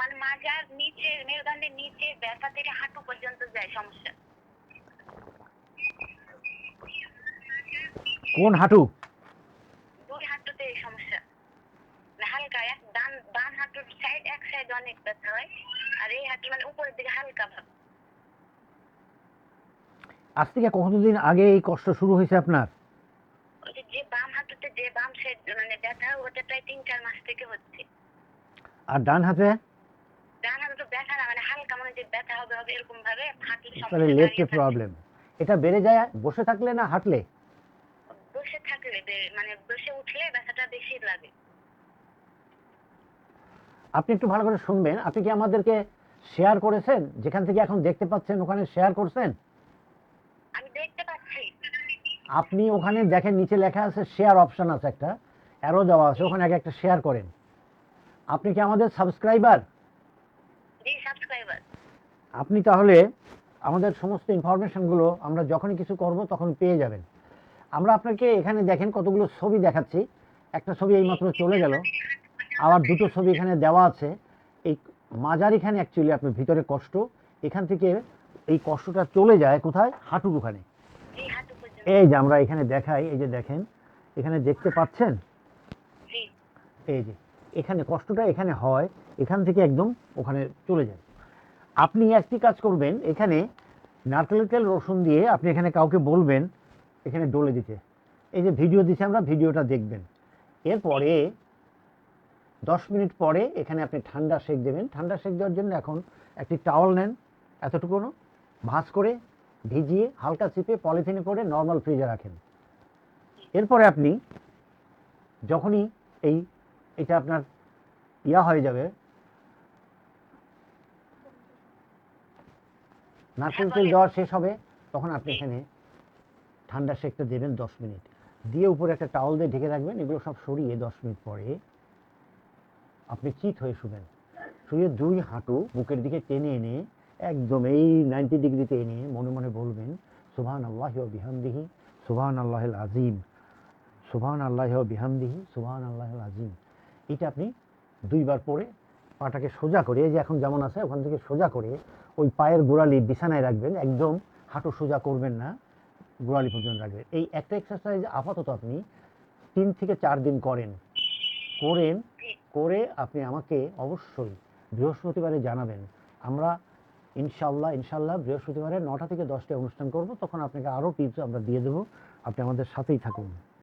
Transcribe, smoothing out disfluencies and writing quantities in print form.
মানে মাজার নিচে, মেরুদণ্ডের নিচে ব্যথা থেকে হাঁটু পর্যন্ত যায় সমস্যা। কোন হাঁটু? দুই হাঁটুতে এই সমস্যা। হালকা বাম হাঁটুর সাইড, এক সাইড অনেক ব্যথা হয়, আর এই হাঁটু মানে উপরের দিকে হালকা ভাব। আজ থেকে কতদিন আগে এই কষ্ট শুরু হয়েছে আপনার? ওই যে বাম হাঁটুতে যে বাম সাইড মানে ব্যথা, ওটা প্রায় 3-4 মাস থেকে হচ্ছে। আর ডান হাতে? ডান হাতে তো ব্যথা না, মানে হালকা মনে যে ব্যথা হবে হবে এরকম ভাবে হাঁটুর তাহলে সমস্যা। লেফটে দাঁড়িয়ে থাকলে, প্রবলেম। এটা বেড়ে যায় বসে থাকলে না হাঁটলে? বসে থাকলে মানে বসে উঠলে ব্যথাটা বেশি লাগে। আপনি একটু ভালো করে শুনবেন। আপনি কি আমাদেরকে শেয়ার করেছেন? যেখান থেকে এখন দেখতে পাচ্ছেন ওখানে শেয়ার করছেন? আমি দেখতে পাচ্ছি। আপনি ওখানে দেখেন নিচে লেখা আছে শেয়ার অপশন আছে, একটা অ্যারো দেওয়া আছে, ওখানে আগে একটা শেয়ার করেন। আপনি কি আমাদের সাবস্ক্রাইবার? জি, সাবস্ক্রাইবার। আপনি তাহলে আমাদের সমস্ত ইনফরমেশনগুলো আমরা যখনই কিছু করব তখন পেয়ে যাবেন। আমরা আপনাকে এখানে দেখেন কতগুলো ছবি দেখাচ্ছি। একটা ছবি এইমাত্র চলে গেল, আবার দুটো ছবি এখানে দেওয়া আছে। এই মাঝারিখানে অ্যাকচুয়ালি আপনার ভিতরে কষ্ট, এখান থেকে এই কষ্টটা চলে যায় কোথায়? হাঁটুর ওখানে। জি, হাঁটু পর্যন্ত। এই যে আমরা এখানে দেখাই, এই যে দেখেন এখানে দেখতে পাচ্ছেন, জি। এই যে এখানে কষ্টটা এখানে হয়, এখান থেকে একদম ওখানে চলে যায়। আপনি একটি কাজ করবেন, এখানে নারকেল তেল রসুন দিয়ে আপনি এখানে কাউকে বলবেন এখানে ডলে দিতে। এই যে ভিডিও দিচ্ছি আমরা, ভিডিওটা দেখবেন। এরপরে 10 মিনিট পরে এখানে আপনি ঠান্ডা সেঁক দেবেন। ঠান্ডা সেঁক দেওয়ার জন্য এখন একটি টাওয়াল নেন, এতটুকুনো ভাঁজ করে ভিজিয়ে হালকা চিপে পলিথিনে করে নর্মাল ফ্রিজে রাখেন। এরপরে আপনি যখনই এটা আপনার হয়ে যাবে, নারকেল তেল দেওয়া শেষ হবে, তখন আপনি এখানে ঠান্ডা সেঁকটা দেবেন 10 মিনিট দিয়ে, উপরে একটা টাওয়াল দিয়ে ঢেকে রাখবেন। এগুলো সব সরিয়ে 10 মিনিট পরে আপনি চিত হয়ে শুবেন। শুয়ে দুই হাঁটু বুকের দিকে টেনে এনে একদম এই 90 ডিগ্রিতে এনে মনে মনে বলবেন সুবহান আল্লাহি ওয়া বিহামদিহি সুবহান আল্লাহিল আজিম, সুবহান আল্লাহি ওয়া বিহামদিহি সুবহান আল্লাহিল আজিম। এটা আপনি দুইবার পরে পাটাকে সোজা করে, এই যে এখন যেমন আছে ওখান থেকে সোজা করে ওই পায়ের গোড়ালি বিছানায় রাখবেন, একদম হাঁটু সোজা করবেন না, গোড়ালি পর্যন্ত রাখবেন। এই একটা এক্সারসাইজ আপাতত আপনি 3 থেকে 4 দিন করেন। করে আপনি আমাকে অবশ্যই বৃহস্পতিবারে জানাবেন। আমরা ইনশাল্লাহ বৃহস্পতিবারে 9টা থেকে 10টায় অনুষ্ঠান করব, তখন আপনাকে আরও টিপস আমরা দিয়ে দেবো। আপনি আমাদের সাথেই থাকুন।